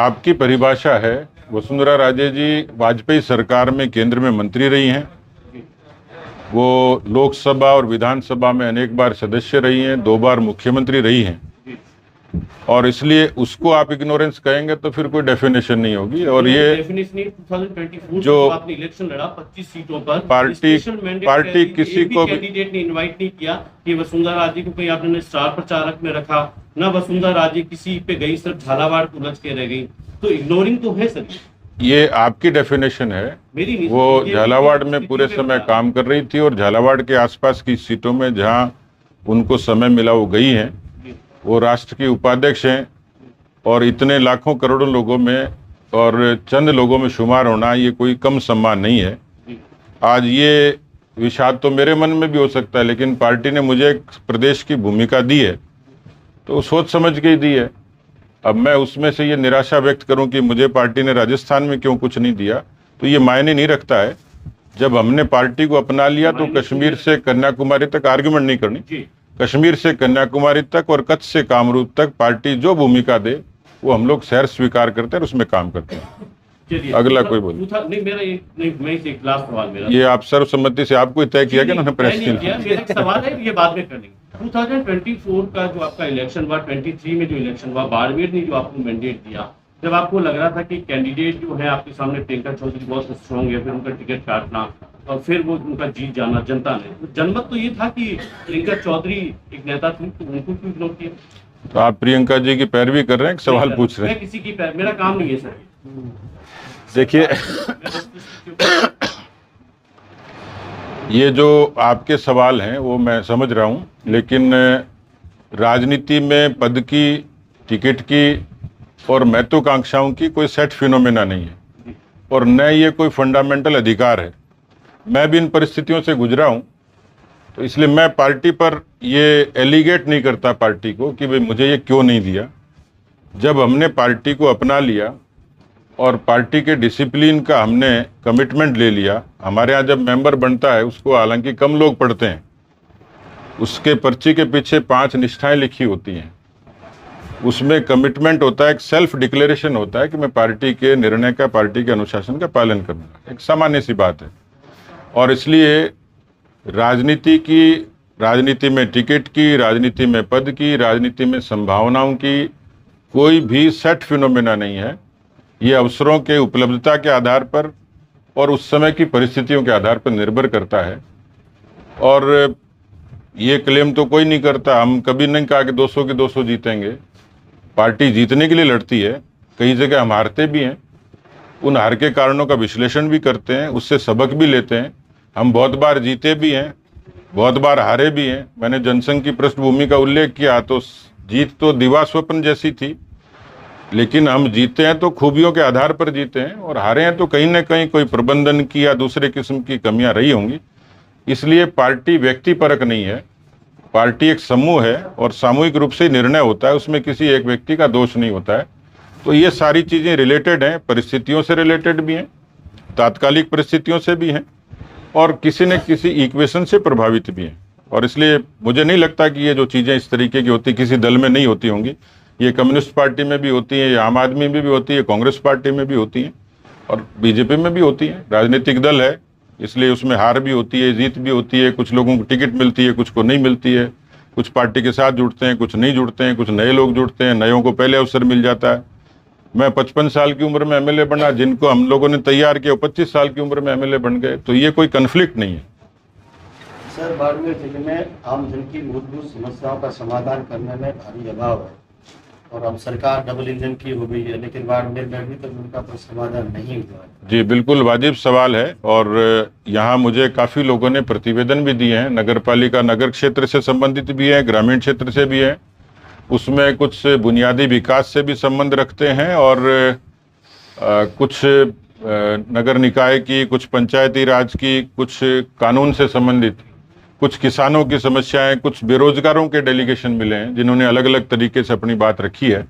आपकी परिभाषा है, वसुंधरा राजे जी वाजपेयी सरकार में केंद्र में मंत्री रही हैं। वो लोकसभा और विधानसभा में अनेक बार सदस्य रही हैं, 2 बार मुख्यमंत्री रही हैं, और इसलिए उसको आप इग्नोरेंस कहेंगे तो फिर कोई डेफिनेशन नहीं होगी। और ये डेफिनेशन 2024 जो आपने इलेक्शन लड़ा 25 सीटों पर, पार्टी किसी को भी कैंडिडेट ने इनवाइट नहीं किया कि वसुंधरा राजे को कहीं आपने स्टार प्रचारक में रखा, ना वसुंधरा राजे किसी पे गई, सिर्फ झालावाड़ उलझ के रह गई, तो इग्नोरिंग तो है सर। ये आपकी डेफिनेशन है। मेरी नहीं, वो झालावाड़ में पूरे समय काम कर रही थी और झालावाड़ के आसपास की सीटों में जहां उनको समय मिला वो गई हैं। वो राष्ट्र की उपाध्यक्ष हैं और इतने लाखों करोड़ों लोगों में और चंद लोगों में शुमार होना ये कोई कम सम्मान नहीं है। आज ये विषाद तो मेरे मन में भी हो सकता है, लेकिन पार्टी ने मुझे एक प्रदेश की भूमिका दी है तो सोच समझ के ही दी है। अब मैं उसमें से ये निराशा व्यक्त करूं कि मुझे पार्टी ने राजस्थान में क्यों कुछ नहीं दिया, तो ये मायने नहीं रखता है। जब हमने पार्टी को अपना लिया तो कश्मीर से कन्याकुमारी तक आर्ग्यूमेंट नहीं करनी, कश्मीर से कन्याकुमारी तक और कच्छ से कामरूप तक पार्टी जो भूमिका दे वो हम लोग सहर्ष स्वीकार करते हैं और उसमें काम करते हैं। अगला कोई बोले। नहीं, मेरा एक लास्ट सवाल मेरा, ये आप सर्वसम्मति से आपको तय किया कि ना प्रेस के लिए? मेरा सवाल है, ये बाद में कर लेंगे। 2024 का जो आपका इलेक्शन हुआ, 23 में जो इलेक्शन हुआ, बाड़मेर ने जो आपको मैंडेट दिया, जब आपको लग रहा था कि कैंडिडेट जो है आपके सामने प्रियंका चौधरी बहुत स्ट्रॉन्ग है, फिर उनका टिकट काटना और फिर वो उनका जीत जाना जनता ने, तो जनमत तो ये था कि प्रियंका चौधरी एक नेता थी, तो उनको क्यों इग्नोर किया? तो आप प्रियंका जी की पैरवी कर रहे हैं, सवाल पूछ रहे हैं? मैं किसी की मेरा काम नहीं है सर। देखिए ये जो आपके सवाल हैं वो मैं समझ रहा हूँ, लेकिन राजनीति में पद की, टिकट की और महत्वाकांक्षाओं की कोई सेट फिनोमेना नहीं है और न ये कोई फंडामेंटल अधिकार है। मैं भी इन परिस्थितियों से गुजरा हूँ, तो इसलिए मैं पार्टी पर ये एलिगेट नहीं करता पार्टी को कि भाई मुझे ये क्यों नहीं दिया। जब हमने पार्टी को अपना लिया और पार्टी के डिसिप्लिन का हमने कमिटमेंट ले लिया, हमारे यहाँ जब मेंबर बनता है उसको हालांकि कम लोग पढ़ते हैं, उसके पर्ची के पीछे 5 निष्ठाएं लिखी होती हैं, उसमें कमिटमेंट होता है, एक सेल्फ डिक्लेरेशन होता है कि मैं पार्टी के निर्णय का, पार्टी के अनुशासन का पालन करूँगा। एक सामान्य सी बात है। और इसलिए राजनीति में टिकट की, राजनीति में पद की, राजनीति में संभावनाओं की कोई भी सेट फिनोमेना नहीं है। ये अवसरों के उपलब्धता के आधार पर और उस समय की परिस्थितियों के आधार पर निर्भर करता है। और ये क्लेम तो कोई नहीं करता, हम कभी नहीं कहा कि 200 के 200 जीतेंगे। पार्टी जीतने के लिए लड़ती है, कई जगह हम हारते भी हैं, उन हार के कारणों का विश्लेषण भी करते हैं, उससे सबक भी लेते हैं। हम बहुत बार जीते भी हैं, बहुत बार हारे भी हैं। मैंने जनसंघ की पृष्ठभूमि का उल्लेख किया, तो जीत तो दिवा स्वप्न जैसी थी, लेकिन हम जीते हैं तो खूबियों के आधार पर जीते हैं, और हारे हैं तो कहीं ना कहीं कोई प्रबंधन की या दूसरे किस्म की कमियां रही होंगी। इसलिए पार्टी व्यक्ति परक नहीं है, पार्टी एक समूह है और सामूहिक रूप से निर्णय होता है, उसमें किसी एक व्यक्ति का दोष नहीं होता है। तो ये सारी चीज़ें रिलेटेड हैं, परिस्थितियों से रिलेटेड भी हैं, तात्कालिक परिस्थितियों से भी हैं, और किसी न किसी इक्वेशन से प्रभावित भी हैं। और इसलिए मुझे नहीं लगता कि ये जो चीज़ें इस तरीके की होती किसी दल में नहीं होती होंगी। ये कम्युनिस्ट पार्टी में भी होती हैं, ये आम आदमी में भी होती है, कांग्रेस पार्टी में भी होती हैं और बीजेपी में भी होती हैं। राजनीतिक दल है, इसलिए उसमें हार भी होती है, जीत भी होती है, कुछ लोगों को टिकट मिलती है, कुछ को नहीं मिलती है, कुछ पार्टी के साथ जुड़ते हैं, कुछ नहीं जुड़ते हैं, कुछ नए लोग जुड़ते हैं, नयों को पहले अवसर मिल जाता है। मैं 55 साल की उम्र में एमएलए बना, जिनको हम लोगों ने तैयार किया 25 साल की उम्र में एमएलए बन गए, तो ये कोई कन्फ्लिक्ट नहीं है। सर, बाड़मेर जिले में आम जन की मूलभूत समस्याओं का समाधान करने में भारी अभाव है और अब सरकार डबल इंजन की हो गई है, लेकिन बाड़मेर में अभी तक उनका कोई समाधान नहीं हुआ है। जी बिल्कुल वाजिब सवाल है, और यहाँ मुझे काफ़ी लोगों ने प्रतिवेदन भी दिए हैं, नगर पालिका नगर क्षेत्र से संबंधित भी है, ग्रामीण क्षेत्र से भी है, उसमें कुछ बुनियादी विकास से भी संबंध रखते हैं और कुछ नगर निकाय की, कुछ पंचायती राज की, कुछ कानून से संबंधित, कुछ किसानों की समस्याएं, कुछ बेरोजगारों के डेलीगेशन मिले हैं जिन्होंने अलग अलग तरीके से अपनी बात रखी है।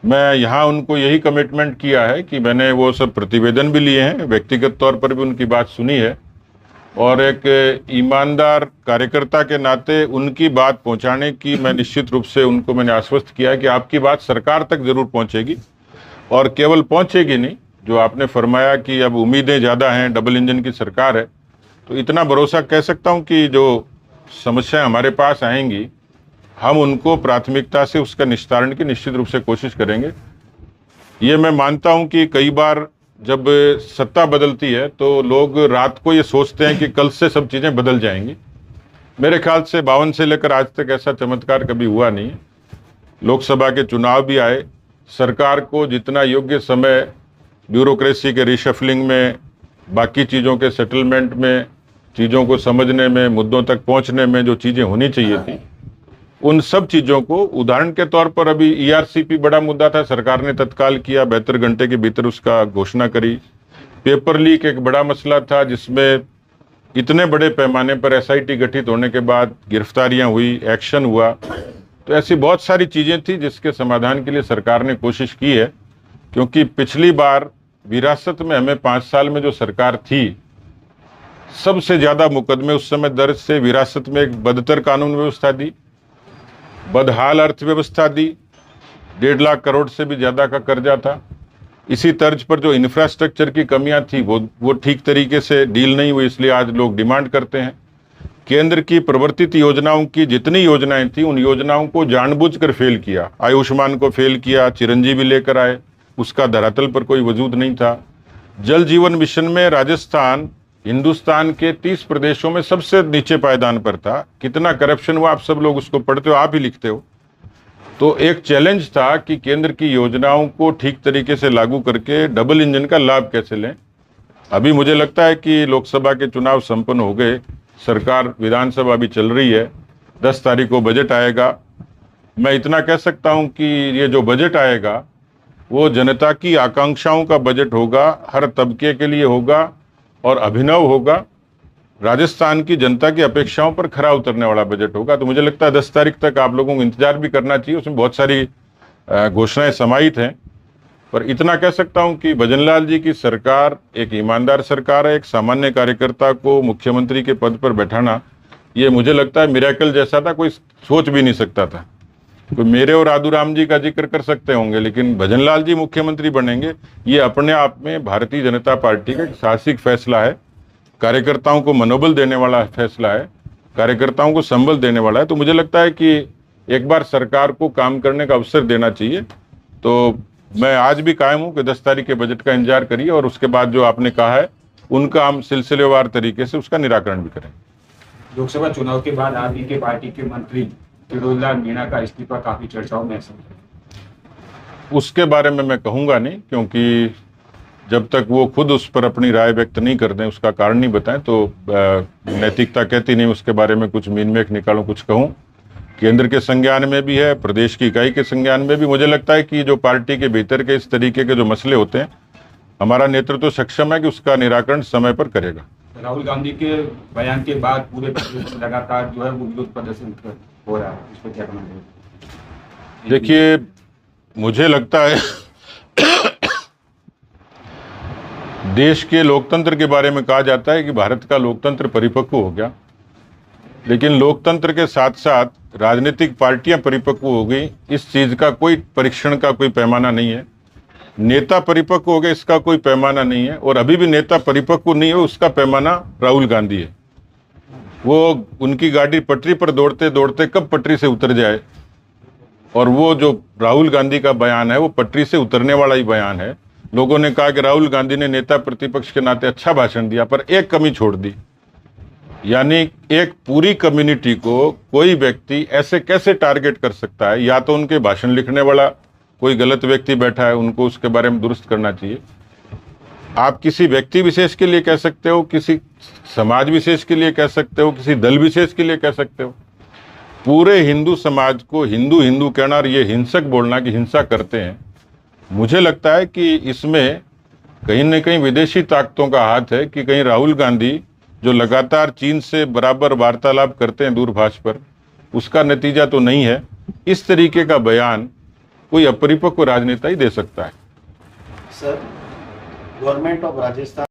मैं यहाँ उनको यही कमिटमेंट किया है कि मैंने वो सब प्रतिवेदन भी लिए हैं, व्यक्तिगत तौर पर भी उनकी बात सुनी है, और एक ईमानदार कार्यकर्ता के नाते उनकी बात पहुंचाने की मैं निश्चित रूप से उनको मैंने आश्वस्त किया है कि आपकी बात सरकार तक जरूर पहुंचेगी और केवल पहुंचेगी नहीं, जो आपने फरमाया कि अब उम्मीदें ज़्यादा हैं, डबल इंजन की सरकार है, तो इतना भरोसा कह सकता हूं कि जो समस्याएं हमारे पास आएंगी हम उनको प्राथमिकता से उसका निस्तारण की निश्चित रूप से कोशिश करेंगे। ये मैं मानता हूं कि कई बार जब सत्ता बदलती है तो लोग रात को ये सोचते हैं कि कल से सब चीज़ें बदल जाएंगी। मेरे ख्याल से 52 से लेकर आज तक ऐसा चमत्कार कभी हुआ नहीं है। लोकसभा के चुनाव भी आए, सरकार को जितना योग्य समय ब्यूरोक्रेसी के रिशफलिंग में, बाकी चीज़ों के सेटलमेंट में, चीज़ों को समझने में, मुद्दों तक पहुंचने में जो चीज़ें होनी चाहिए थी, उन सब चीज़ों को, उदाहरण के तौर पर अभी ईआरसीपी बड़ा मुद्दा था, सरकार ने तत्काल किया, 72 घंटे के भीतर उसका घोषणा करी। पेपर लीक एक बड़ा मसला था जिसमें इतने बड़े पैमाने पर एसआईटी गठित होने के बाद गिरफ्तारियां हुई, एक्शन हुआ। तो ऐसी बहुत सारी चीज़ें थी जिसके समाधान के लिए सरकार ने कोशिश की है, क्योंकि पिछली बार विरासत में हमें 5 साल में जो सरकार थी, सबसे ज़्यादा मुकदमे उस समय दर्ज से विरासत में एक बदतर कानून व्यवस्था दी, बदहाल अर्थव्यवस्था दी, 1.5 लाख करोड़ से भी ज़्यादा का कर्जा था। इसी तर्ज पर जो इंफ्रास्ट्रक्चर की कमियां थी वो ठीक तरीके से डील नहीं हुई, इसलिए आज लोग डिमांड करते हैं। केंद्र की प्रवर्तित योजनाओं की जितनी योजनाएं थी उन योजनाओं को जानबूझकर फेल किया। आयुष्मान को फेल किया, चिरंजीवी लेकर आए, उसका धरातल पर कोई वजूद नहीं था। जल जीवन मिशन में राजस्थान हिंदुस्तान के 30 प्रदेशों में सबसे नीचे पायदान पर था। कितना करप्शन हुआ आप सब लोग उसको पढ़ते हो, आप ही लिखते हो। तो एक चैलेंज था कि केंद्र की योजनाओं को ठीक तरीके से लागू करके डबल इंजन का लाभ कैसे लें। अभी मुझे लगता है कि लोकसभा के चुनाव संपन्न हो गए, सरकार, विधानसभा भी चल रही है, 10 तारीख को बजट आएगा। मैं इतना कह सकता हूं कि ये जो बजट आएगा वो जनता की आकांक्षाओं का बजट होगा, हर तबके के लिए होगा और अभिनव होगा, राजस्थान की जनता की अपेक्षाओं पर खरा उतरने वाला बजट होगा। तो मुझे लगता है 10 तारीख तक आप लोगों को इंतजार भी करना चाहिए, उसमें बहुत सारी घोषणाएं समाहित हैं। पर इतना कह सकता हूं कि भजनलाल जी की सरकार एक ईमानदार सरकार है। एक सामान्य कार्यकर्ता को मुख्यमंत्री के पद पर बैठाना, ये मुझे लगता है मिरेकल जैसा था, कोई सोच भी नहीं सकता था। कोई मेरे और आदूराम जी का जिक्र कर सकते होंगे, लेकिन भजनलाल जी मुख्यमंत्री बनेंगे, ये अपने आप में भारतीय जनता पार्टी का एक साहसिक फैसला है, कार्यकर्ताओं को मनोबल देने वाला फैसला है, कार्यकर्ताओं को संबल देने वाला है। तो मुझे लगता है कि एक बार सरकार को काम करने का अवसर देना चाहिए। तो मैं आज भी कायम हूं कि 10 तारीख के बजट का इंतजार करिए और उसके बाद जो आपने कहा है उनका हम सिलसिलेवार तरीके से उसका निराकरण भी करें। लोकसभा चुनाव के बाद आप ही के पार्टी के मंत्री फिरोजलाल मीणा का इस्तीफा काफी चर्चाओं में है। उसके बारे में मैं कहूँगा नहीं, क्योंकि जब तक वो खुद उस पर अपनी राय व्यक्त नहीं कर दें, उसका कारण नहीं बताएं, तो नैतिकता कहती नहीं उसके बारे में कुछ मीनमेख निकालूं, कुछ कहूं। केंद्र के संज्ञान में भी है, प्रदेश की इकाई के संज्ञान में भी। मुझे लगता है कि जो पार्टी के भीतर के इस तरीके के जो मसले होते हैं, हमारा नेतृत्व सक्षम है कि उसका निराकरण समय पर करेगा। राहुल गांधी के बयान के बाद पूरे प्रदेश में लगातार जो है वो विरोध प्रदर्शन हो रहा है, इस पर क्या कहना है? देखिए, मुझे लगता है देश के लोकतंत्र के बारे में कहा जाता है कि भारत का लोकतंत्र परिपक्व हो गया, लेकिन लोकतंत्र के साथ साथ राजनीतिक पार्टियां परिपक्व हो गई, इस चीज का कोई परीक्षण का कोई पैमाना नहीं है। नेता परिपक्व हो गए, इसका कोई पैमाना नहीं है। और अभी भी नेता परिपक्व नहीं हो, उसका पैमाना राहुल गांधी है। वो, उनकी गाड़ी पटरी पर दौड़ते दौड़ते कब पटरी से उतर जाए, और वो जो राहुल गांधी का बयान है वो पटरी से उतरने वाला ही बयान है। लोगों ने कहा कि राहुल गांधी ने नेता प्रतिपक्ष के नाते अच्छा भाषण दिया, पर एक कमी छोड़ दी, यानी एक पूरी कम्युनिटी को कोई व्यक्ति ऐसे कैसे टारगेट कर सकता है। या तो उनके भाषण लिखने वाला कोई गलत व्यक्ति बैठा है, उनको उसके बारे में दुरुस्त करना चाहिए। आप किसी व्यक्ति विशेष के लिए कह सकते हो, किसी समाज विशेष के लिए कह सकते हो, किसी दल विशेष के लिए कह सकते हो। पूरे हिंदू समाज को हिंदू हिंदू कहना और ये हिंसक बोलना कि हिंसा करते हैं, मुझे लगता है कि इसमें कहीं न कहीं विदेशी ताकतों का हाथ है। कि कहीं राहुल गांधी जो लगातार चीन से बराबर वार्तालाप करते हैं दूरभाष पर, उसका नतीजा तो नहीं है। इस तरीके का बयान कोई अपरिपक्व राजनेता ही दे सकता है। Sir, government of Rajasthan